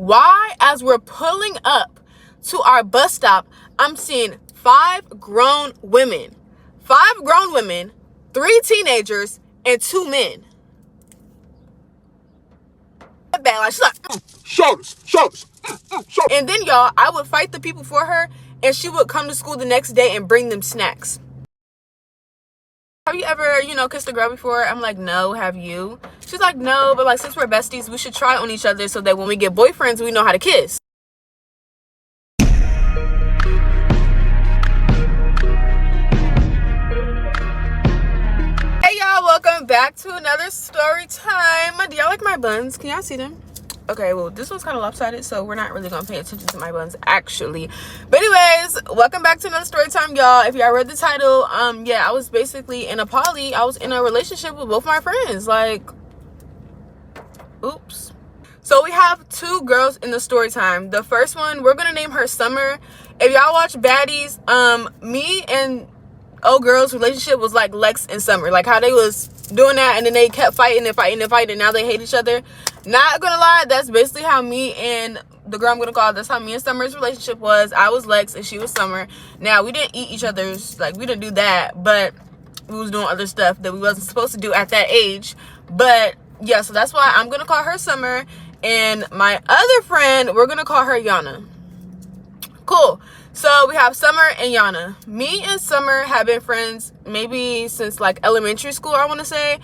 Why, as we're pulling up to our bus stop, I'm seeing 5 grown women. 5 grown women, 3 teenagers, and 2 men. Bad, like, she's like, shoulders. And then, y'all, I would fight the people for her, and she would come to school the next day and bring them snacks. Have you ever, kissed a girl before? I'm like, no. Have you? She's like, no, but like, since we're besties, we should try on each other so that when we get boyfriends, we know how to kiss. Hey, y'all, welcome back to another story time. Do y'all like my buns? Can y'all see them? Okay, well, this one's kind of lopsided, so we're not really gonna pay attention to my buns, actually. But anyways, welcome back to another story time, y'all. If y'all read the title, yeah, I was basically in a poly. I was in a relationship with both my friends. Like, oops. So we have 2 girls in the story time. The first one, we're gonna name her Summer. If y'all watch Baddies, me and old girl's relationship was like Lex and Summer, like how they was doing that, and then they kept fighting, and now they hate each other. Not gonna lie, that's basically how me and the girl I'm gonna call, that's how me and Summer's relationship was. I was Lex and she was Summer. Now, we didn't eat each other's, like, we didn't do that, but we was doing other stuff that we wasn't supposed to do at that age. But yeah, so that's why I'm gonna call her Summer, and my other friend, we're gonna call her Yana. Cool. So we have Summer and Yana. Me and Summer have been friends maybe since like elementary school, I want to say.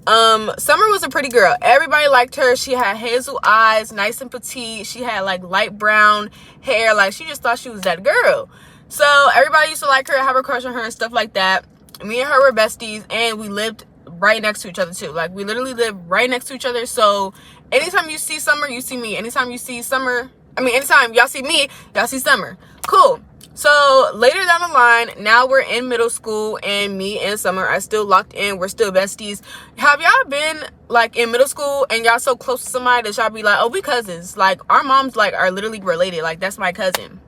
Summer was a pretty girl. Everybody liked her. She had hazel eyes, nice and petite. She had like light brown hair. Like, she just thought she was that girl. So everybody used to like her, have a crush on her and stuff like that. Me and her were besties, and we lived right next to each other too. Like, we literally lived right next to each other. So anytime you see Summer, you see me. Anytime you see Summer, anytime y'all see me, y'all see Summer. Cool. So later down the line, now we're in middle school, and me and Summer are still locked in. We're still besties. Have y'all been like in middle school and y'all so close to somebody that y'all be like, oh, we cousins? Like, our moms like are literally related. Like, that's my cousin.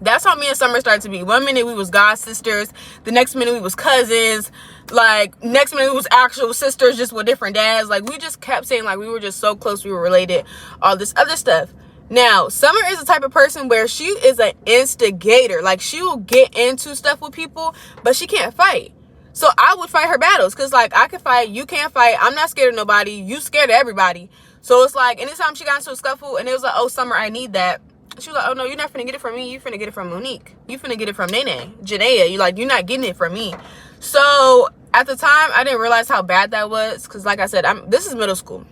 That's how me and Summer started to be. One minute we was god sisters, the next minute we was cousins, like next minute we was actual sisters just with different dads. Like, we just kept saying like we were just so close, we were related, all this other stuff. Now, Summer is the type of person where she is an instigator. Like, she will get into stuff with people, but she can't fight. So I would fight her battles, because like, I can fight, you can't fight. I'm not scared of nobody. You scared of everybody. So it's like, anytime she got into a scuffle and it was like, oh, Summer, I need that, she was like, oh no, you're not finna get it from me. You finna get it from Monique. You finna get it from Nene, Janaea. You're not getting it from me. So at the time, I didn't realize how bad that was, because like I said, this is middle school.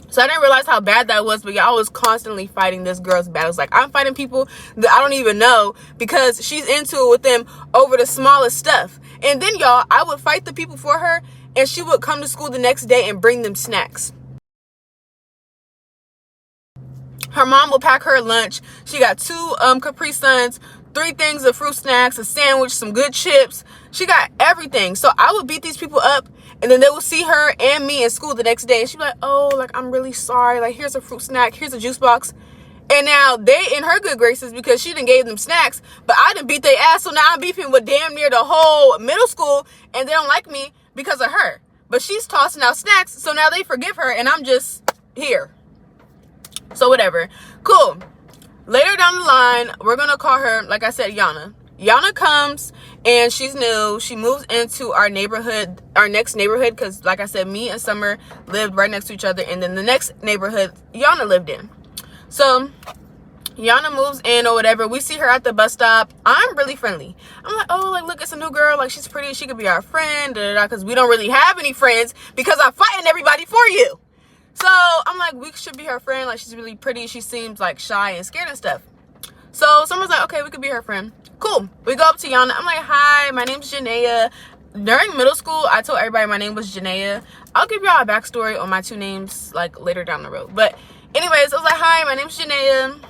So I didn't realize how bad that was, but y'all was constantly fighting this girl's battles. Like, I'm fighting people that I don't even know because she's into it with them over the smallest stuff. And then, y'all, I would fight the people for her, and she would come to school the next day and bring them snacks. Her mom would pack her lunch. She got 2 Capri Suns, 3 things of fruit snacks, a sandwich, some good chips. She got everything. So I would beat these people up, and then they would see her and me in school the next day, and she'd be like, oh, like, I'm really sorry. Like, here's a fruit snack. Here's a juice box. And now they in her good graces because she done gave them snacks, but I done beat their ass. So now I'm beefing with damn near the whole middle school, and they don't like me because of her. But she's tossing out snacks, so now they forgive her, and I'm just here. So whatever. Cool. Later down the line, we're going to call her, like I said, Yana. Yana comes, and she's new. She moves into our neighborhood, our next neighborhood, because like I said, me and Summer lived right next to each other, and then the next neighborhood Yana lived in. So Yana moves in or whatever. We see her at the bus stop. I'm really friendly. I'm like, oh, like, look, it's a new girl. Like, she's pretty. She could be our friend, because we don't really have any friends because I'm fighting everybody for you. So I'm like, we should be her friend. Like, she's really pretty. She seems like shy and scared and stuff. So someone's like, okay, we could be her friend. Cool. We go up to Yana. I'm like, hi, my name's Janaea. During middle school, I told everybody my name was Janaea. I'll give y'all a backstory on my 2 names like later down the road. But anyways, I was like, hi, my name's Janaea.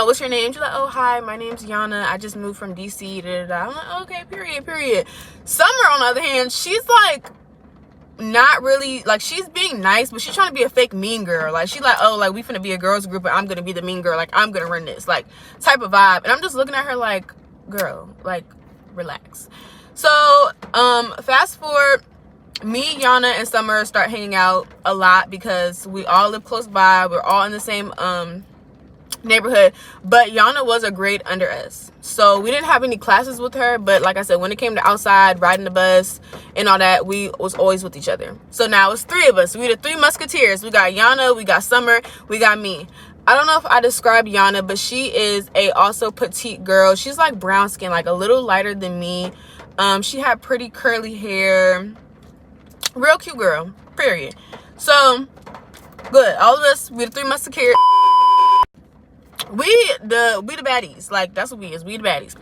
What's your name? She's like, oh, hi, my name's Yana. I just moved from DC. I'm like, okay, period. Summer, on the other hand, she's like, not really, like, she's being nice, but she's trying to be a fake mean girl. Like, she's like, oh, like, we finna be a girls group, and I'm gonna be the mean girl. Like, I'm gonna run this, like, type of vibe. And I'm just looking at her like, girl, like, relax. So fast forward, me, Yana, and Summer start hanging out a lot because we all live close by. We're all in the same neighborhood, but Yana was a grade under us, so we didn't have any classes with her. But like I said, when it came to outside riding the bus and all that, we was always with each other. So now it's three of us. We the three musketeers. We got Yana, we got Summer, we got me. I don't know if I described Yana, but she is a also petite girl. She's like brown skin, like a little lighter than me. She had pretty curly hair, real cute girl, period. So good, all of us, we the three musketeers. We the baddies. Like, that's what we is. We the baddies.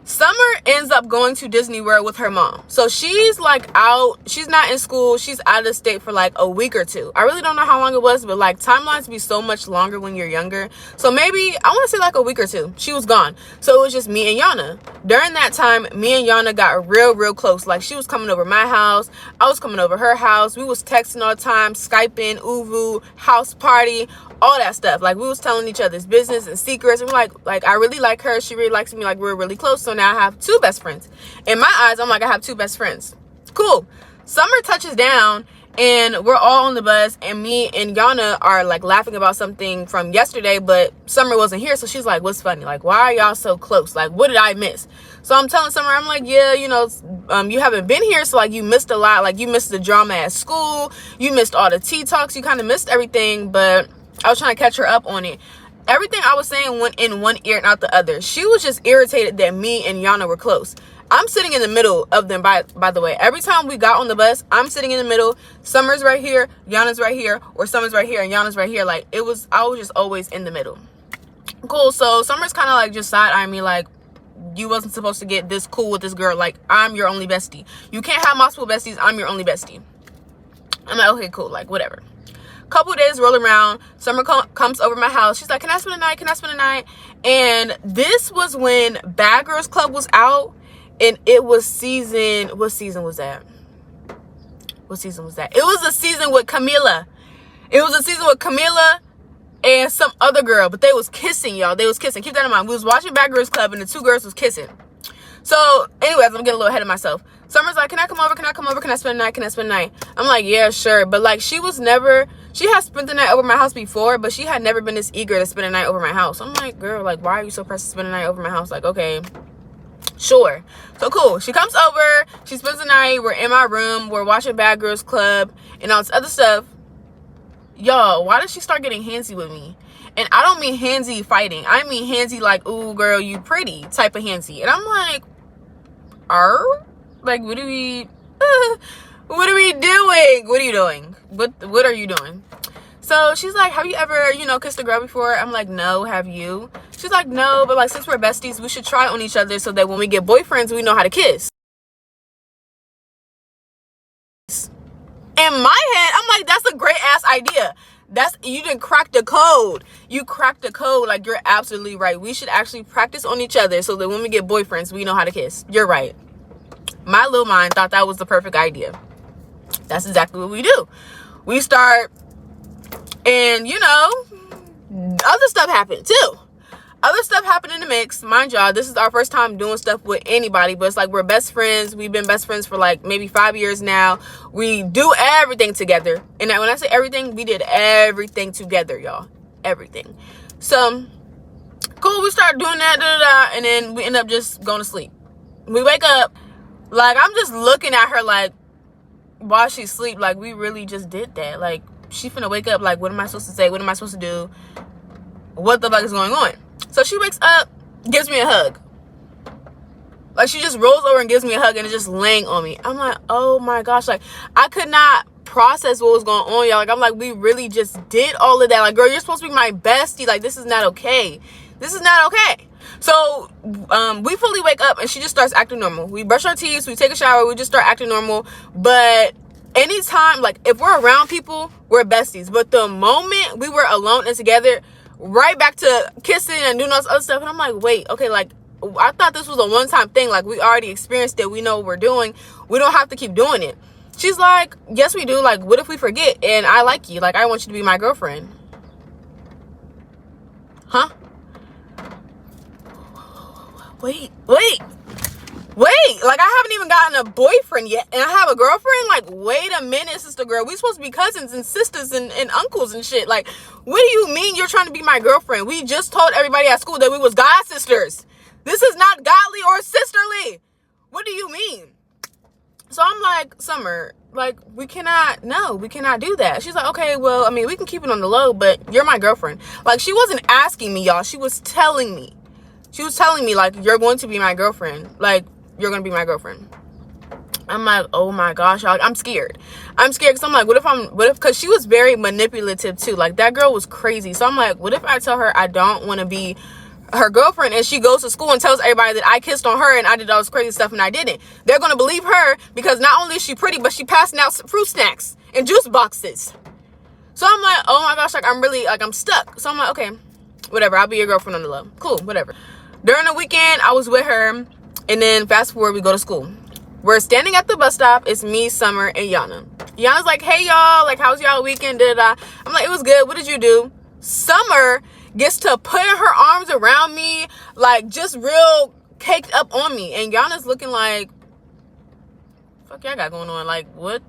Summer ends up going to Disney World with her mom. So she's like out. She's not in school. She's out of the state for like a week or two. I really don't know how long it was, but like timelines be so much longer when you're younger. So maybe, I want to say like a week or two. She was gone. So it was just me and Yana. During that time, me and Yana got real close. Like, she was coming over my house. I was coming over her house. We was texting all the time, Skyping, Uvu, house party, all that stuff. Like, we was telling each other's business and secrets. And we're like, I really like her. She really likes me. Like, we're really close. So now I have two best friends. In my eyes, I'm like, I have two best friends. Cool. Summer touches down and we're all on the bus, and me and Yana are like laughing about something from yesterday, but Summer wasn't here. So she's like, what's funny? Like, why are y'all so close? Like, what did I miss? So I'm telling Summer, I'm like, yeah, you know, you haven't been here, so like you missed a lot. Like, you missed the drama at school. You missed all the tea talks. You kind of missed everything, but I was trying to catch her up on it. Everything I was saying went in one ear and out the other. She was just irritated that me and Yana were close. I'm sitting in the middle of them, by the way. Every time we got on the bus, I'm sitting in the middle. Summer's right here, Yana's right here, or Summer's right here and Yana's right here. Like, I was just always in the middle. Cool. So Summer's kind of like just side-eyeing me, like, you wasn't supposed to get this cool with this girl. Like, I'm your only bestie. You can't have multiple besties. I'm your only bestie. I'm like, okay, cool. Like, whatever. Couple days roll around. Summer comes over my house. She's like, can I spend the night? Can I spend the night? And this was when Bad Girls Club was out, and it was season, what season was that? What season was that? It was a season with Camila. It was a season with Camila and some other girl, but they was kissing, y'all. They was kissing. Keep that in mind. We was watching Bad Girls Club, and the two girls was kissing. So anyways, I'm getting a little ahead of myself. Summer's like, can I come over? Can I come over? Can I spend the night? Can I spend the night? I'm like, yeah, sure. But like, she had spent the night over my house before, but she had never been this eager to spend the night over my house. I'm like, girl, like, why are you so pressed to spend the night over my house? Like, okay, sure. So cool. She comes over. She spends the night. We're in my room. We're watching Bad Girls Club and all this other stuff. Y'all, why did she start getting handsy with me? And I don't mean handsy fighting. I mean handsy like, ooh, girl, you pretty type of handsy. And I'm like, like, what are we doing? What are you doing? What are you doing? So she's like, have you ever, kissed a girl before? I'm like, no, have you? She's like, no, but like, since we're besties, we should try on each other so that when we get boyfriends, we know how to kiss. In my head, I'm like, that's a great ass idea. You didn't crack the code. You cracked the code. Like, you're absolutely right. We should actually practice on each other so that when we get boyfriends, we know how to kiss. You're right. My little mind thought that was the perfect idea. That's exactly what we do. We start, and other stuff happened too. Other stuff happened in the mix. Mind y'all, this is our first time doing stuff with anybody, but it's like we're best friends. We've been best friends for like maybe 5 years now. We do everything together. And when I say everything, we did everything together, y'all. Everything. So, cool, we start doing that, and then we end up just going to sleep. We wake up, like, I'm just looking at her like, while she sleep, like, we really just did that. Like, she finna wake up, like, what am I supposed to say? What am I supposed to do? What the fuck is going on? So she wakes up, gives me a hug. Like, she just rolls over and gives me a hug, and it's just laying on me. I'm like, oh my gosh. Like, I could not process what was going on, y'all. Like, I'm like, we really just did all of that. Like, girl, you're supposed to be my bestie. Like, this is not okay. This is not okay. So we fully wake up, and she just starts acting normal. We brush our teeth, we take a shower, we just start acting normal. But anytime, like, if we're around people, we're besties. But the moment we were alone and together, right back to kissing and doing all this other stuff. And I'm like, wait, okay, like, I thought this was a one-time thing. Like, we already experienced it. We know what we're doing. We don't have to keep doing it. She's like, yes, we do. Like, what if we forget? And I like you. Like, I want you to be my girlfriend. Huh? Wait. wait, like I haven't even gotten a boyfriend yet and I have a girlfriend? Like, wait a minute, sister girl. We supposed to be cousins and sisters and uncles and shit. Like, what do you mean you're trying to be my girlfriend? We just told everybody at school that we was god sisters. This is not godly or sisterly. What do you mean? So I'm like, Summer, like, we cannot do that. She's like, okay, well, I mean, we can keep it on the low, but you're my girlfriend. Like, she wasn't asking me, y'all. She was telling me. She was telling me, like, you're going to be my girlfriend. Like, you're going to be my girlfriend. I'm like, oh my gosh, y'all. I'm scared. I'm scared because I'm like, because she was very manipulative too. Like, that girl was crazy. So I'm like, what if I tell her I don't want to be her girlfriend and she goes to school and tells everybody that I kissed on her and I did all this crazy stuff and I didn't? They're going to believe her because not only is she pretty, but she passing out fruit snacks and juice boxes. So I'm like, oh my gosh, like, I'm really, like, I'm stuck. So I'm like, okay, whatever. I'll be your girlfriend on the low. Cool, whatever. During the weekend, I was with her, and then fast forward, we go to school. We're standing at the bus stop. It's me, Summer, and Yana. Yana's like, hey, y'all, like, how's y'all weekend? I'm like, it was good. What did you do? Summer gets to put her arms around me, like, just real caked up on me. And Yana's looking like, fuck y'all got going on? Like, what?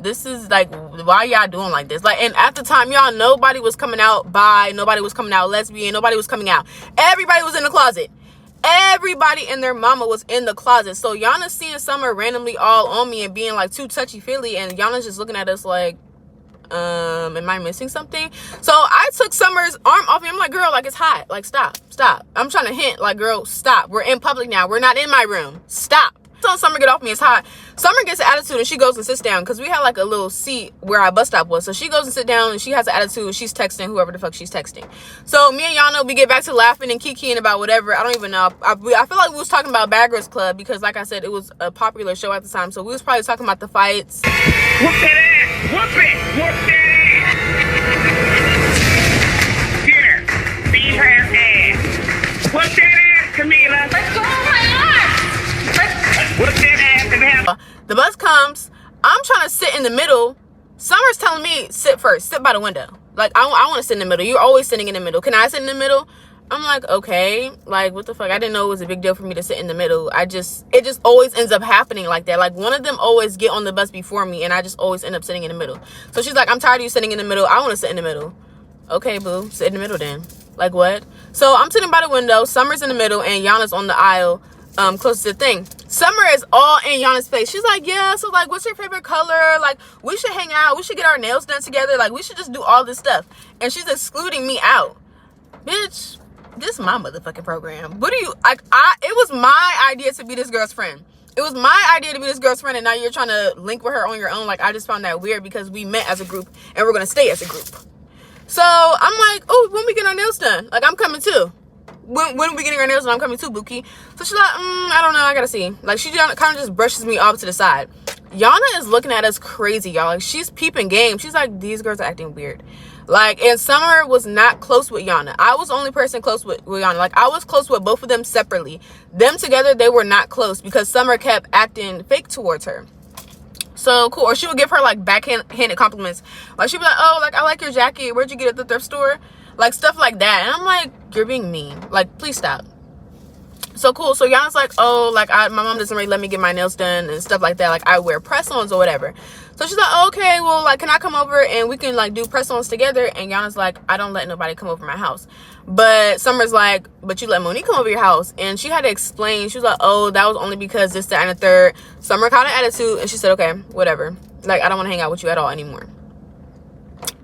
This is, like, why y'all doing like this? Like, and at the time, y'all, nobody was coming out bi, nobody was coming out lesbian, nobody was coming out. Everybody was in the closet. Everybody and their mama was in the closet. So Yana's seeing Summer randomly all on me and being, like, too touchy-feely, and Yana's just looking at us like, am I missing something? So I took Summer's arm off me. I'm like, girl, like, it's hot. Like, stop. I'm trying to hint, like, girl, stop. We're in public now. We're not in my room. Stop. So Summer, get off me. It's hot. Summer gets an attitude and she goes and sits down because we had, like, a little seat where our bus stop was. So she goes and sit down and she has an attitude and she's texting whoever the fuck she's texting. So me and Yana, we get back to laughing and kikiing about whatever. I don't even know. I feel like we was talking about Bad Girls Club because, like I said, it was a popular show at the time. So we was probably talking about the fights. Whoop that ass! Whoop it! Whoop that ass! Here, feed her ass. Whoop that ass, Camila. Let's go, my arm. Whoop that ass and have. The bus comes. I'm trying to sit in the middle. Summer's telling me, sit first. Sit by the window. Like, I want to sit in the middle. You're always sitting in the middle. Can I sit in the middle? I'm like, okay. Like, what the fuck? I didn't know it was a big deal for me to sit in the middle. It just always ends up happening like that. Like, one of them always get on the bus before me, and I just always end up sitting in the middle. So she's like, I'm tired of you sitting in the middle. I want to sit in the middle. Okay, boo. Sit in the middle then. Like, what? So I'm sitting by the window. Summer's in the middle, and Yana's on the aisle, close to the thing. Summer is all in Yana's face. She's like, yeah, so, like, what's your favorite color? Like, we should hang out. We should get our nails done together. Like, we should just do all this stuff. And she's excluding me out. Bitch, this is my motherfucking program. What do you, like, it was my idea to be this girl's friend. It was my idea to be this girl's friend, and now you're trying to link with her on your own. Like, I just found that weird because we met as a group, and we're going to stay as a group. So, I'm like, oh, when we get our nails done? Like, I'm coming too. When are we getting our nails done? I'm coming too, Buki. So she's like, I don't know. I gotta see. Like, she kind of just brushes me off to the side. Yana is looking at us crazy, y'all. Like, she's peeping game. She's like, these girls are acting weird. Like, and Summer was not close with Yana. I was the only person close with Yana. Like, I was close with both of them separately. Them together, they were not close because Summer kept acting fake towards her. So cool. Or she would give her, like, backhanded compliments. Like, she'd be like, oh, like, I like your jacket. Where'd you get it at the thrift store? Like, stuff like that. And I'm like, you're being mean. Like, please stop. So cool. So Yana's like, oh, like, my mom doesn't really let me get my nails done and stuff like that. Like, I wear press-ons or whatever. So she's like, oh, okay, well, like, can I come over and we can, like, do press-ons together? And Yana's like, I don't let nobody come over my house. But Summer's like, but you let Monique come over your house. And she had to explain. She was like, oh, that was only because this, that, and the third. Summer caught an attitude. And she said, okay, whatever. Like, I don't want to hang out with you at all anymore.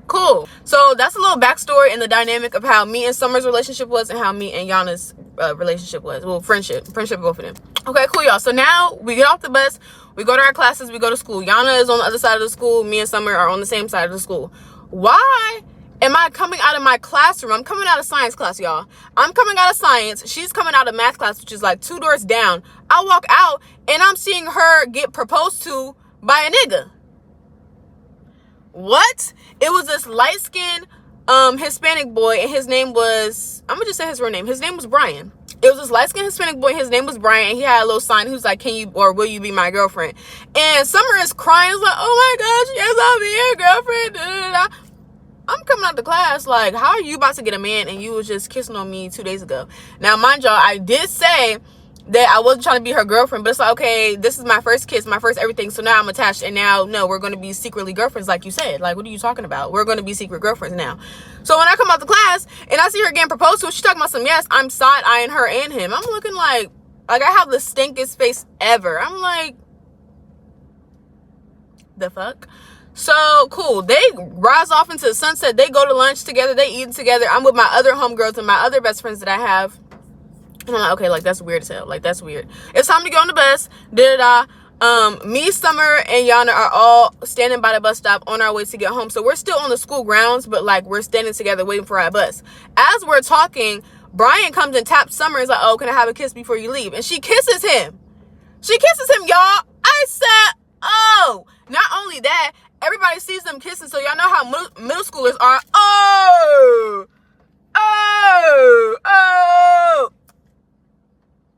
Cool. So that's a little backstory and the dynamic of how me and Summer's relationship was and how me and Yana's relationship was. Well, friendship both of them. Okay, cool, y'all. So now we get off the bus, we go to our classes, we go to school. Yana is on the other side of the school. Me and Summer are on the same side of the school. Why am I coming out of my classroom? I'm coming out of science class, y'all. I'm coming out of science. She's coming out of math class, which is like 2 doors down. I walk out and I'm seeing her get proposed to by a nigga. What? It was this light-skinned Hispanic boy, and his name was, I'm gonna just say his real name. His name was Brian. It was this light-skinned Hispanic boy. His name was Brian, and he had a little sign. He was like, can you or will you be my girlfriend? And Summer is crying. It's like, oh my gosh, yes, I'll be your girlfriend. Da, da, da. I'm coming out the class like, how are you about to get a man and you was just kissing on me 2 days ago? Now, mind y'all, I did say that I wasn't trying to be her girlfriend, but it's like, okay, this is my first kiss, my first everything, so now I'm attached, and now, no, we're going to be secretly girlfriends, like you said. Like, what are you talking about? We're going to be secret girlfriends now. So when I come out the class, and I see her getting proposed to, she's talking about some, yes, I'm side-eyeing her and him. I'm looking like I have the stinkiest face ever. I'm like, the fuck? So, cool. They rise off into the sunset. They go to lunch together. They eat together. I'm with my other homegirls and my other best friends that I have. And I'm like, okay, like, that's weird as hell. Like, that's weird. It's time to go on the bus. Me, Summer, and Yana are all standing by the bus stop on our way to get home. So we're still on the school grounds, but, like, we're standing together waiting for our bus. As we're talking, Brian comes and taps Summer. He's like, oh, can I have a kiss before you leave? And she kisses him. She kisses him, y'all. I said, oh. Not only that, everybody sees them kissing, so y'all know how middle schoolers are. Oh.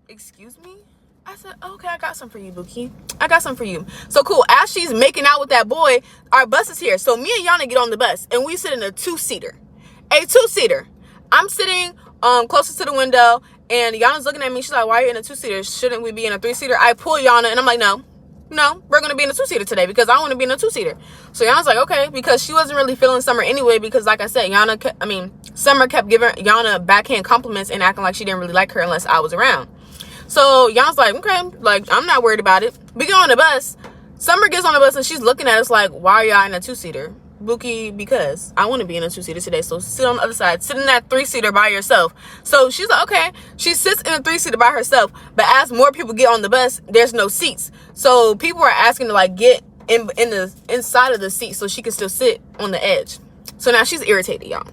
Excuse me? I said, okay, I got some for you, Buki. I got some for you. So cool. As she's making out with that boy, our bus is here. So me and Yana get on the bus, and we sit in a two-seater. A two-seater. I'm sitting closest to the window, and Yana's looking at me. She's like, why are you in a two-seater? Shouldn't we be in a three-seater? I pull Yana, and I'm like, no, we're going to be in a two-seater today because I want to be in a two-seater. So Yana's like, okay, because she wasn't really feeling Summer anyway because, like I said, Summer kept giving Yana backhand compliments and acting like she didn't really like her unless I was around. So Yana's like, okay, like, I'm not worried about it. We get on the bus. Summer gets on the bus, and she's looking at us like, why are y'all in a two-seater? Buki, because I want to be in a two-seater today, so sit on the other side. Sit in that three-seater by yourself. So she's like, okay. She sits in a three-seater by herself, but as more people get on the bus, there's no seats. So people are asking to, like, get in the inside of the seat so she can still sit on the edge. So now she's irritated, y'all.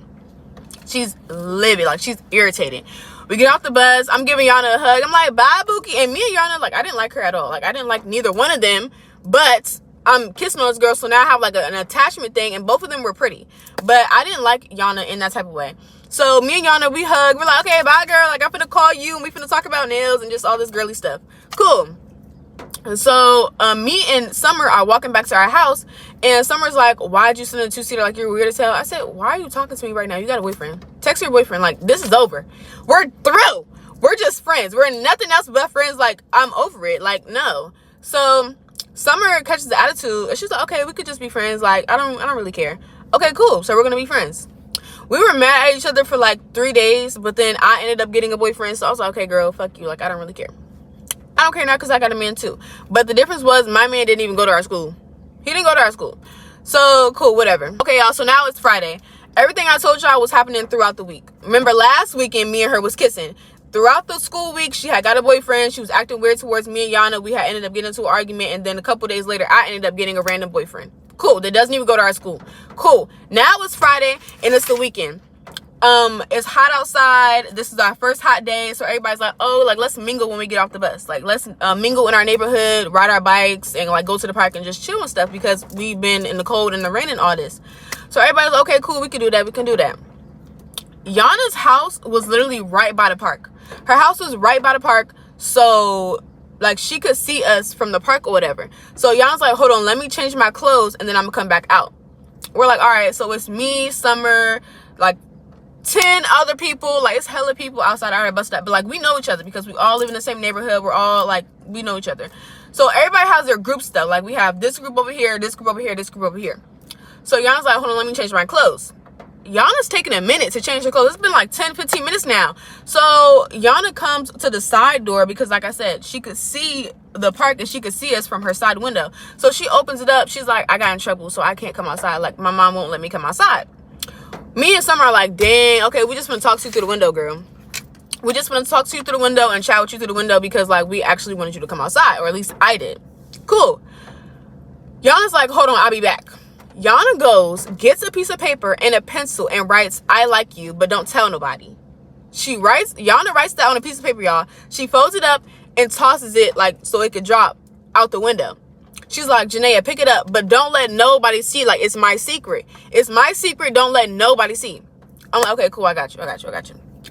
She's livid. Like, she's irritated. We get off the bus. I'm giving Yana a hug. I'm like, bye, Buki. And me and Yana, like, I didn't like her at all. Like, I didn't like neither one of them, but I'm kissing those girls, so now I have like an attachment thing, and both of them were pretty, but I didn't like Yana in that type of way. So me and Yana, we hug. We're like, okay, bye, girl. Like, I'm finna call you, and we finna talk about nails and just all this girly stuff. Cool. And so me and Summer are walking back to our house, and Summer's like, why'd you sit in a two-seater? Like, you're weird as hell. I said, why are you talking to me right now? You got a boyfriend. Text your boyfriend. Like, this is over. We're through. We're just friends. We're nothing else but friends. Like, I'm over it. Like, no. So Summer catches the attitude, and she's like, okay, we could just be friends. Like, I don't really care. Okay, cool. So we're gonna be friends. We were mad at each other for like 3 days, but then I ended up getting a boyfriend, so I was like, okay, girl, fuck you. Like, I don't really care. I don't care now because I got a man too. But the difference was my man didn't even go to our school. He didn't go to our school. So cool, whatever. Okay, y'all, so now it's Friday. Everything I told y'all was happening throughout the week. Remember last weekend me and her was kissing. Throughout the school week, she had got a boyfriend. She was acting weird towards me and Yana. We had ended up getting into an argument, and then a couple days later, I ended up getting a random boyfriend. Cool. That doesn't even go to our school. Cool. Now it's Friday, and it's the weekend. It's hot outside. This is our first hot day, so everybody's like, oh, like, let's mingle when we get off the bus. Like, let's mingle in our neighborhood, ride our bikes, and, like, go to the park and just chill and stuff because we've been in the cold and the rain and all this. So everybody's like, okay, cool, we can do that. We can do that. Yana's house was literally right by the park. Her house was right by the park, so, like, she could see us from the park or whatever. So Yana's like, hold on, let me change my clothes, and then I'm gonna come back out. We're like, all right, so it's me, Summer, like, 10 other people. Like, it's hella people outside our bus stop, but, like, we know each other because we all live in the same neighborhood. We're all, like, we know each other. So everybody has their group stuff. Like, we have this group over here, this group over here, this group over here. So Yana's like, hold on, let me change my clothes. Yana's taking a minute to change her clothes. It's been like 10-15 minutes now. So Yana comes to the side door because, like I said, she could see the park and she could see us from her side window. So she opens it up. She's like, I got in trouble, so I can't come outside. Like, my mom won't let me come outside. Me and Summer are like, dang, okay, we just want to talk to you through the window, girl. We just want to talk to you through the window and chat with you through the window because, like, we actually wanted you to come outside, or at least I did. Cool. Yana's like, hold on, I'll be back. Yana goes, gets a piece of paper and a pencil and writes, I like you, but don't tell nobody. Yana writes that on a piece of paper, y'all. She folds it up and tosses it, like, so it could drop out the window. She's like, Janaea, pick it up, but don't let nobody see. Like, it's my secret. It's my secret. Don't let nobody see. I'm like, okay, cool. I got you.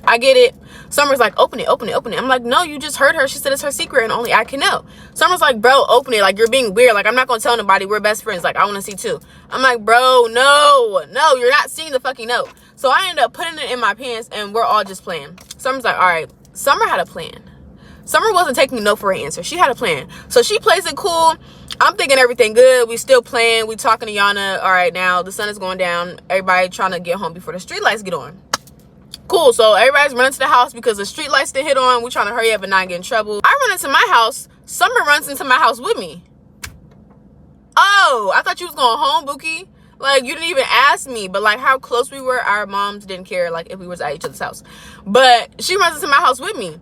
I get it. Summer's like, open it. I'm like, no, you just heard her. She said it's her secret and only I can know. Summer's like, bro, open it. Like, you're being weird. Like, I'm not going to tell nobody. We're best friends. Like, I want to see too. I'm like, bro, no, you're not seeing the fucking note. So I end up putting it in my pants and we're all just playing. Summer's like, all right. Summer had a plan. Summer wasn't taking no for an answer. She had a plan. So she plays it cool. I'm thinking everything good. We still playing. We talking to Yana. All right, now the sun is going down. Everybody trying to get home before the street lights get on. Cool. So everybody's running to the house because the street lights didn't hit on. We trying to hurry up and not get in trouble. I run into my house. Summer runs into my house with me. Oh, I thought you was going home, Bookie. Like, you didn't even ask me. But, like, how close we were, our moms didn't care, like, if we was at each other's house. But she runs into my house with me.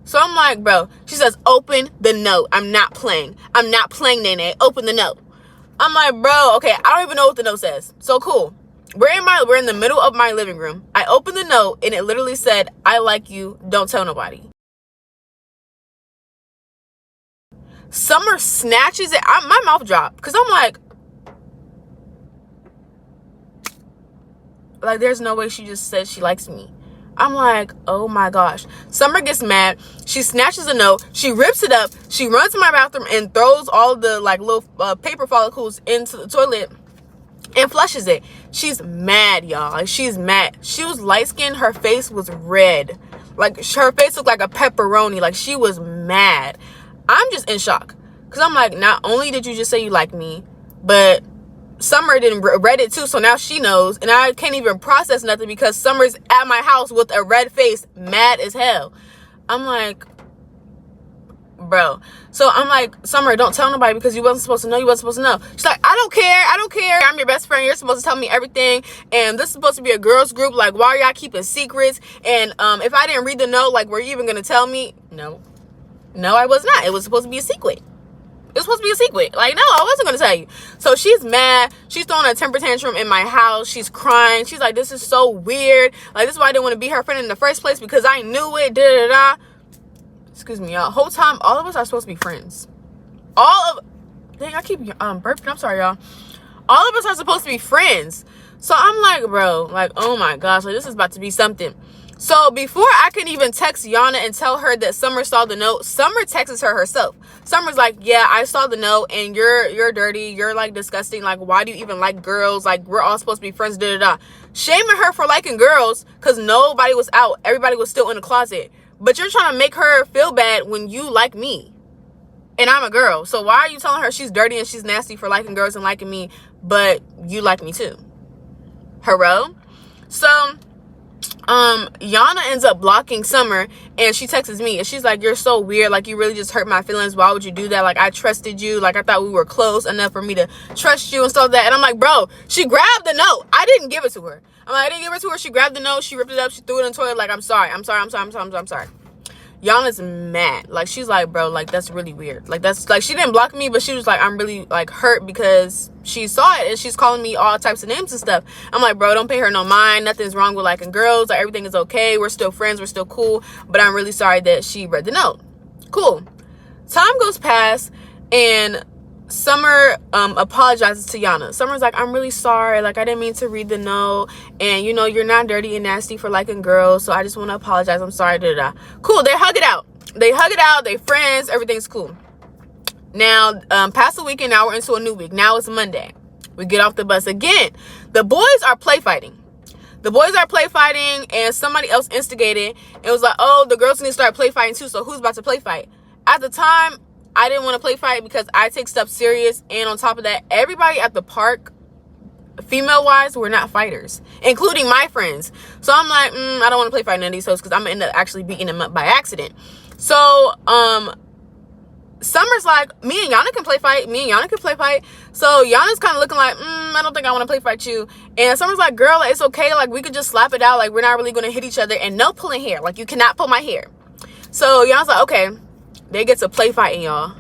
So I'm like, bro. She says, open the note. I'm not playing. I'm not playing, Nene. Open the note. I'm like, bro, okay, I don't even know what the note says. So, cool. We're in the middle of my living room. I opened the note, and it literally said, I like you. Don't tell nobody. Summer snatches it. My mouth dropped because I'm like, there's no way she just said she likes me. I'm like, oh my gosh. Summer gets mad. She snatches a note. She rips it up. She runs to my bathroom and throws all the like little paper follicles into the toilet and flushes it. She's mad, y'all. Like, she's mad. She was light skinned. Her face was red. Like, her face looked like a pepperoni. Like, she was mad. I'm just in shock. Because I'm like, not only did you just say you like me, but Summer didn't read it too. So now she knows. And I can't even process nothing because Summer's at my house with a red face, mad as hell. I'm like, bro. So I'm like, Summer, don't tell nobody because you wasn't supposed to know. You wasn't supposed to know. She's like, I don't care. I don't care. I'm your best friend. You're supposed to tell me everything. And this is supposed to be a girls group. Like, why are y'all keeping secrets? And if I didn't read the note, like, were you even going to tell me? No, I was not. It was supposed to be a secret. It was supposed to be a secret. Like, no, I wasn't going to tell you. So she's mad. She's throwing a temper tantrum in my house. She's crying. She's like, this is so weird. Like, this is why I didn't want to be her friend in the first place because I knew it. Da da da. Excuse me, y'all. Whole time, all of us are supposed to be friends. Dang, I keep burping. I'm sorry, y'all. All of us are supposed to be friends. So I'm like, bro, like, oh my gosh, like, this is about to be something. So before I can even text Yana and tell her that Summer saw the note, Summer texts her herself. Summer's like, yeah, I saw the note and you're dirty. You're like disgusting. Like, why do you even like girls? Like, we're all supposed to be friends, da da da. Shaming her for liking girls because nobody was out. Everybody was still in the closet. But you're trying to make her feel bad when you like me. And I'm a girl. So why are you telling her she's dirty and she's nasty for liking girls and liking me, but you like me too? Hello? So Yana ends up blocking Summer and she texts me and she's like, you're so weird. Like, you really just hurt my feelings. Why would you do that? Like, I trusted you. Like, I thought we were close enough for me to trust you and stuff like that. And I'm like, bro, she grabbed the note. I didn't give it to her. I didn't give it to her. She grabbed the note. She ripped it up. She threw it in the toilet. Like, I'm sorry. Yana's mad. Like, she's like, bro, like, that's really weird. Like, that's like, she didn't block me, but she was like, I'm really like hurt because she saw it and she's calling me all types of names and stuff. I'm like, bro, don't pay her no mind. Nothing's wrong with liking girls. Like, everything is okay. We're still friends. We're still cool. But I'm really sorry that she read the note. Cool. Time goes past and Summer apologizes to Yana. Summer's like, I'm really sorry. Like, I didn't mean to read the note. And, you know, you're not dirty and nasty for liking girls. So I just want to apologize. I'm sorry. Da, da, da. Cool. They hug it out. They friends. Everything's cool. Now, past the weekend, now we're into a new week. Now it's Monday. We get off the bus again. The boys are play fighting. And somebody else instigated. It was like, oh, the girls need to start play fighting too. So who's about to play fight? At the time, I didn't want to play fight because I take stuff serious. And on top of that, everybody at the park, female-wise, were not fighters, including my friends. So I'm like, I don't want to play fight none of these hoes because I'm going to end up actually beating them up by accident. So Summer's like, me and Yana can play fight. So Yana's kind of looking like, I don't think I want to play fight you. And Summer's like, girl, like, it's okay. Like, we could just slap it out. Like, we're not really going to hit each other. And no pulling hair. Like, you cannot pull my hair. So Yana's like, okay. They get to play fighting, y'all.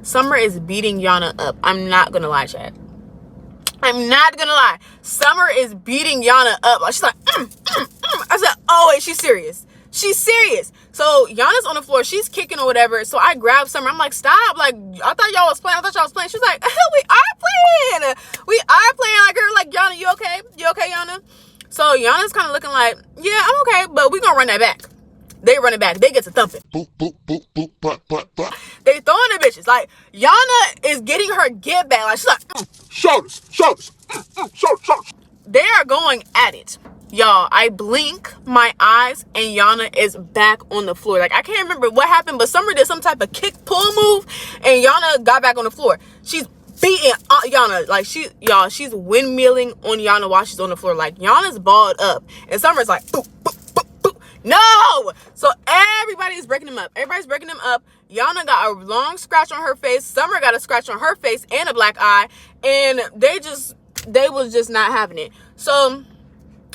Summer is beating Yana up. I'm not going to lie, Chad. I'm not going to lie. Summer is beating Yana up. Like, she's like, I said, oh, wait, she's serious. So Yana's on the floor. She's kicking or whatever. So I grab Summer. I'm like, stop. Like, I thought y'all was playing. She's like, we are playing. Like, her, like, Yana, you okay? You okay, Yana? So Yana's kind of looking like, yeah, I'm okay. But we going to run that back. They run it back. They get to thumping. Boop, boop, boop, boop, boop, boop, boop. They throwing the bitches. Like, Yana is getting her get back. Like, she's like, shoulders. They are going at it. Y'all, I blink my eyes and Yana is back on the floor. Like, I can't remember what happened, but Summer did some type of kick pull move and Yana got back on the floor. She's beating Yana. Like, she's windmilling on Yana while she's on the floor. Like, Yana's balled up and Summer's like, boop, boop, boop, boop. No! So everybody's breaking them up. Everybody's breaking them up. Yana got a long scratch on her face. Summer got a scratch on her face and a black eye. And they was just not having it. So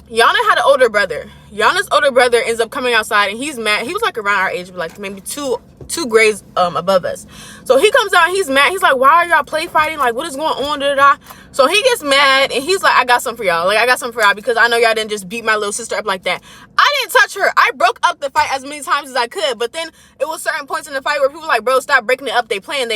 Yana had an older brother. Yana's older brother ends up coming outside and he's mad. He was like around our age, but like maybe two grades above us. So he comes out and he's mad. He's like, why are y'all play fighting? Like, what is going on? Da, da, da. So he gets mad and he's like, I got something for y'all. Like, I got something for y'all because I know y'all didn't just beat my little sister up like that. I didn't touch her. I broke up the fight as many times as I could. But then it was certain points in the fight where people were like, bro, stop breaking it up. They playing.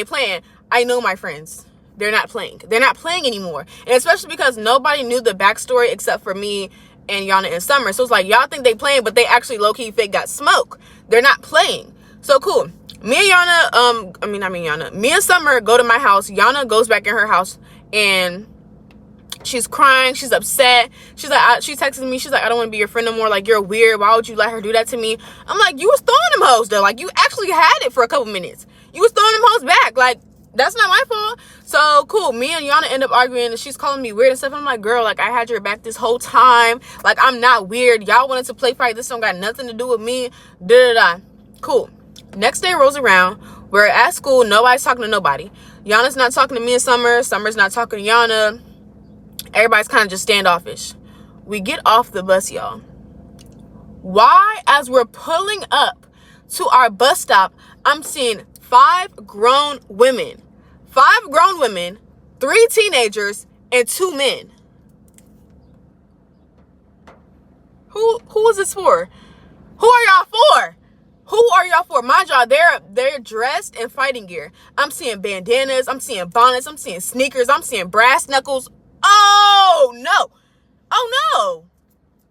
I know my friends. They're not playing. They're not playing anymore. And especially because nobody knew the backstory except for me and Yana and Summer. So it's like, y'all think they playing, but they actually low-key fake got smoke. They're not playing. So cool. Me and Yana, me and Summer go to my house. Yana goes back in her house and she's crying. She's upset. She's like, she texted me. She's like, I don't want to be your friend no more. Like, you're weird. Why would you let her do that to me? I'm like, you was throwing them hoes though. Like, you actually had it for a couple minutes. You was throwing them hoes back. Like, that's not my fault. So cool. Me and Yana end up arguing and she's calling me weird and stuff. I'm like, girl, like, I had your back this whole time. Like, I'm not weird. Y'all wanted to play fight. This don't got nothing to do with me. Da da da. Cool. Next day rolls around. We're at school. Nobody's talking to nobody. Yana's not talking to me and Summer. Summer's not talking to Yana. Everybody's kind of just standoffish. We get off the bus, y'all. Why, as we're pulling up to our bus stop, I'm seeing 5 grown women. 5 grown women, 3 teenagers, and 2 men. Who is this for? Who are y'all for? Who are y'all for? Mind y'all, they're dressed in fighting gear. I'm seeing bandanas. I'm seeing bonnets. I'm seeing sneakers. I'm seeing brass knuckles. Oh, no. Oh, no.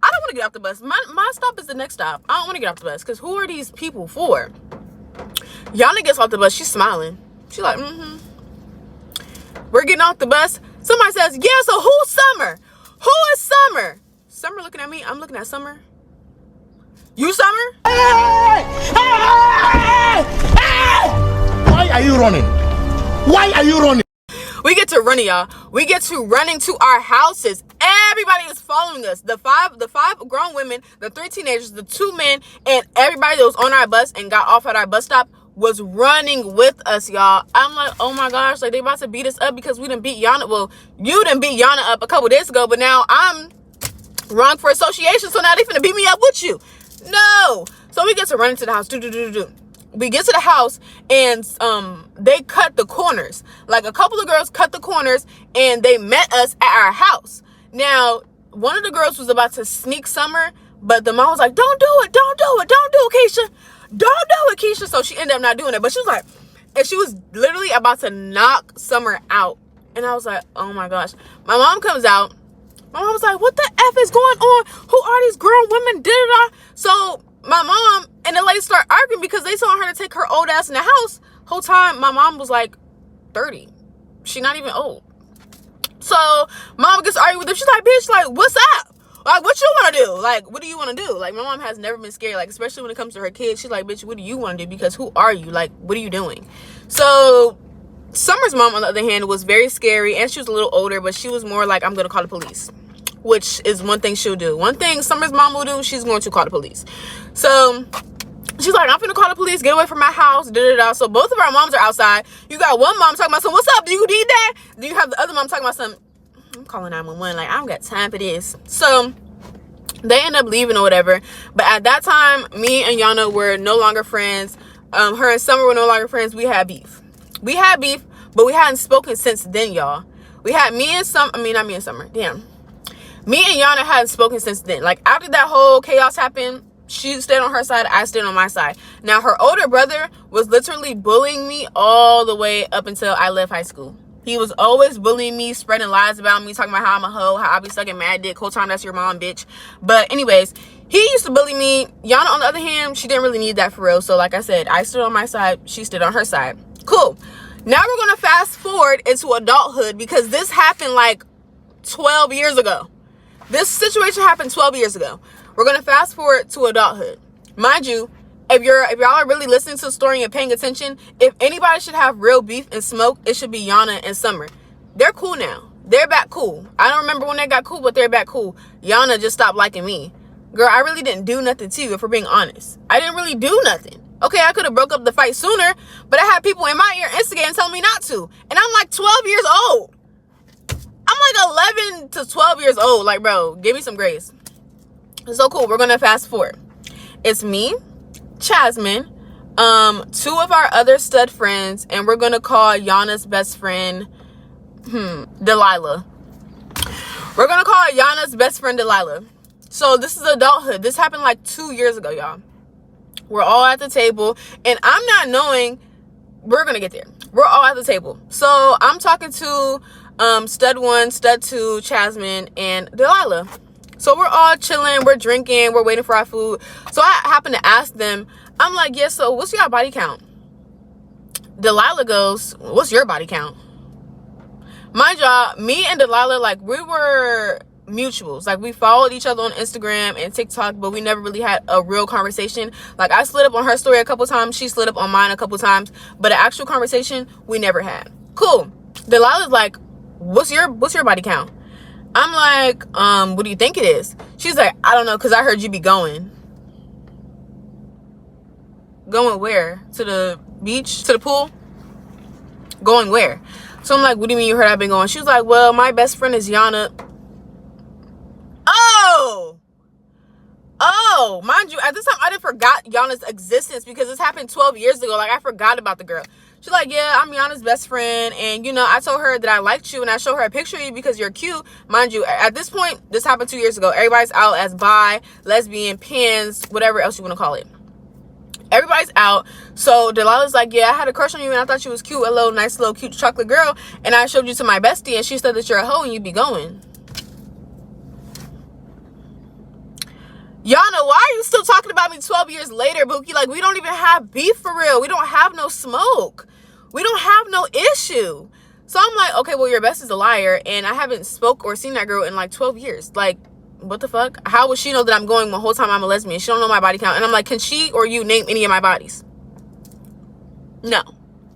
I don't want to get off the bus. My stop is the next stop. I don't want to get off the bus because who are these people for? Yana gets off the bus. She's smiling. She's like, We're getting off the bus. Somebody says, yeah, so who's Summer? Who is Summer? Summer looking at me. I'm looking at Summer. You Summer? Hey! Hey! Hey! Why are you running? Why are you running? We get to running, y'all. We get to running to our houses. Everybody is following us. The five grown women, the 3 teenagers, the 2 men, and everybody that was on our bus and got off at our bus stop was running with us, y'all. I'm like, oh my gosh, like they about to beat us up because we done beat Yana. Well, you done beat Yana up a couple days ago, but now I'm wrong for association, so now they finna beat me up with you. No. So we get to run into the house. We get to the house and they cut the corners. Like a couple of girls cut the corners and they met us at our house. Now, one of the girls was about to sneak Summer, but the mom was like, don't do it, Keisha. Don't do it, Keisha. So she ended up not doing it. But she was like, and she was literally about to knock Summer out. And I was like, oh my gosh. My mom comes out. My mom was like, what the F is going on? Who are these grown women? Da-da-da. So my mom and the lady start arguing because they told her to take her old ass in the house. Whole time, my mom was like 30. She not even old. So mom gets arguing with them. She's like, bitch, like, what's up? Like, what you want to do? Like, what do you want to do? Like, my mom has never been scared, like, especially when it comes to her kids. She's like, bitch, what do you want to do? Because who are you? Like, what are you doing? So Summer's mom, on the other hand, was very scary, and she was a little older, but she was more like, I'm going to call the police, which is one thing she'll do. One thing Summer's mom will do, she's going to call the police. So she's like, I'm going to call the police, get away from my house, da-da-da. So both of our moms are outside. You got one mom talking about something, what's up? Do you need that? Do you have the other mom talking about something? I'm calling 911. Like, I don't got time for this. So they end up leaving or whatever. But at that time, me and Yana were no longer friends. Her and Summer were no longer friends. We had beef. But we hadn't spoken since then, y'all. We had me and Summer. Me and Yana hadn't spoken since then. Like, after that whole chaos happened, she stayed on her side, I stayed on my side. Now, her older brother was literally bullying me all the way up until I left high school. He was always bullying me, spreading lies about me, talking about how I'm a hoe, how I be sucking mad dick, whole time that's your mom, bitch. But anyways, he used to bully me. Yana, on the other hand, she didn't really need that for real. So like I said, I stood on my side, she stood on her side. Cool. Now we're going to fast forward into adulthood because this happened like 12 years ago. This situation happened 12 years ago. We're gonna fast forward to adulthood. Mind you, if y'all are really listening to the story and paying attention, if anybody should have real beef and smoke, it should be Yana and Summer. They're cool now. They're back cool. I don't remember when they got cool, but they're back cool. Yana just stopped liking me. Girl, I really didn't do nothing to you, if we're being honest. I didn't really do nothing. Okay, I could have broke up the fight sooner, but I had people in my ear instigating telling me not to. And I'm like 12 years old. I'm like 11 to 12 years old. Like, bro, give me some grace. So cool. We're going to fast forward. It's me, Jasmine, two of our other stud friends, and we're going to call Yana's best friend, Delilah. We're going to call Yana's best friend, Delilah. So this is adulthood. This happened like 2 years ago, y'all. We're all at the table, and I'm not knowing, we're going to get there. We're all at the table. So I'm talking to stud 1, stud 2, Jasmine, and Delilah. So we're all chilling, we're drinking, we're waiting for our food. So I happen to ask them, I'm like, yeah, so what's your body count? Delilah goes, what's your body count? Mind y'all, me and Delilah, like, we were mutuals. Like, we followed each other on Instagram and TikTok, but we never really had a real conversation. Like, I slid up on her story a couple times, she slid up on mine a couple times, but an actual conversation we never had. Cool. Delilah's like, what's your body count? I'm like, what do you think it is? She's like, I don't know, because I heard you be going. Going where? To the beach? To the pool? Going where? So I'm like, what do you mean you heard I've been going? She was like, well, my best friend is Yana. Oh, mind you, at this time, I didn't forgot Yana's existence because this happened 12 years ago. Like, I forgot about the girl. She's like, yeah, I'm Yana's best friend. And, you know, I told her that I liked you and I showed her a picture of you because you're cute. Mind you, at this point, this happened 2 years ago. Everybody's out as bi, lesbian, pins, whatever else you want to call it. Everybody's out. So Delilah's like, yeah, I had a crush on you and I thought you was cute, a little nice, little cute chocolate girl. And I showed you to my bestie and she said that you're a hoe and you be going. Yana, why are you still talking about me 12 years later, Bookie? Like, we don't even have beef for real. We don't have no smoke. We don't have no issue. So I'm like, okay, well, your best is a liar. And I haven't spoke or seen that girl in like 12 years. Like, what the fuck? How would she know that I'm going the whole time I'm a lesbian? She don't know my body count. And I'm like, can she or you name any of my bodies? No.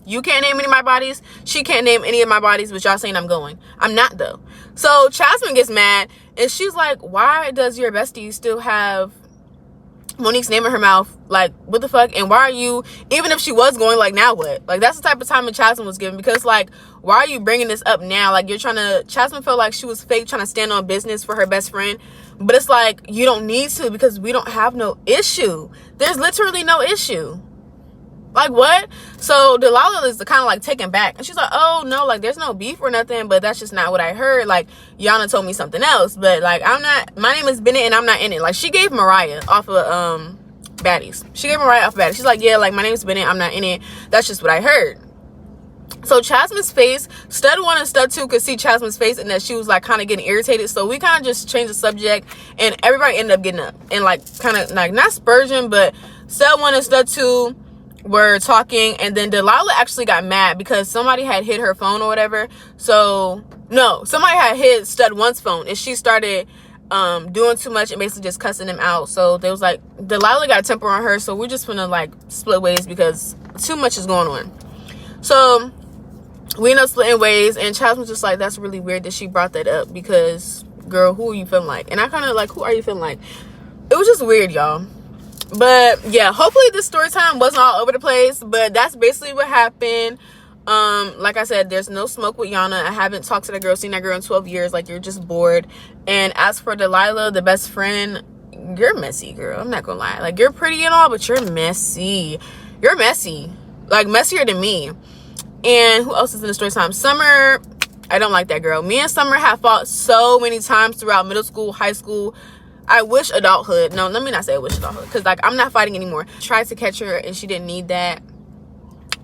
You can't name any of my bodies. She can't name any of my bodies, but y'all saying I'm going. I'm not, though. So Jasmine gets mad, and she's like, why does your bestie still have Monique's name in her mouth? Like, what the fuck? And why are you, even if she was going, like, now what? Like, that's the type of time that Jasmine was given, because, like, why are you bringing this up now? Like, you're trying to, Jasmine felt like she was fake, trying to stand on business for her best friend. But it's like, you don't need to, because we don't have no issue. There's literally no issue. Like, what? So Delilah is kind of like taken back, and she's like, oh no, like, there's no beef or nothing, but that's just not what I heard. Like, Yana told me something else, but like, I'm not, my name is Bennett and I'm not in it. Like, she gave Mariah off of Baddies. She gave Mariah off of Baddies. She's like, yeah, like, my name is Bennett, I'm not in it, that's just what I heard. So Jasmine's face, stud 1 and stud 2 could see Jasmine's face and that she was like kind of getting irritated, so we kind of just changed the subject and everybody ended up getting up and like kind of like not spurging, but stud 1 and stud 2 were talking, and then Delilah actually got mad because somebody had hit her phone or whatever. So no, somebody had hit stud 1's phone, and she started doing too much and basically just cussing him out. So they was like, Delilah got a temper on her, so we're just gonna like split ways because too much is going on. So we end up splitting ways, and Chaz was just like, that's really weird that she brought that up, because girl, who are you feeling like? And I kind of like, who are you feeling like? It was just weird, y'all. But yeah, hopefully this story time wasn't all over the place, but that's basically what happened. Like I said, there's no smoke with Yana. I haven't talked to that girl, seen that girl in 12 years. Like, you're just bored. And as for Delilah, the best friend, you're messy, girl. I'm not gonna lie. Like, you're pretty and all, but you're messy. You're messy. Like, messier than me. And who else is in the story time? Summer, I don't like that girl. Me and Summer have fought so many times throughout middle school, high school. I wish adulthood. No, let me not say I wish adulthood, because like, I'm not fighting anymore. Tried to catch her and she didn't need that.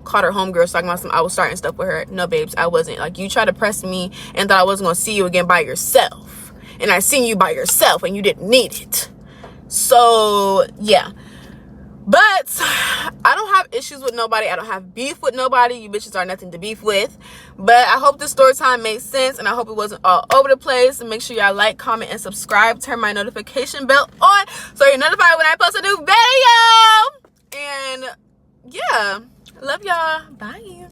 Caught her homegirls talking about I was starting stuff with her. No, babes, I wasn't. Like, you tried to press me and thought I wasn't gonna see you again by yourself, and I seen you by yourself and you didn't need it. So yeah, But I don't have issues with nobody. I don't have beef with nobody. You bitches are nothing to beef with. But I hope this story time made sense, and I hope it wasn't all over the place. And make sure y'all like, comment, and subscribe. Turn my notification bell on so you're notified when I post a new video. And yeah, love y'all. Bye.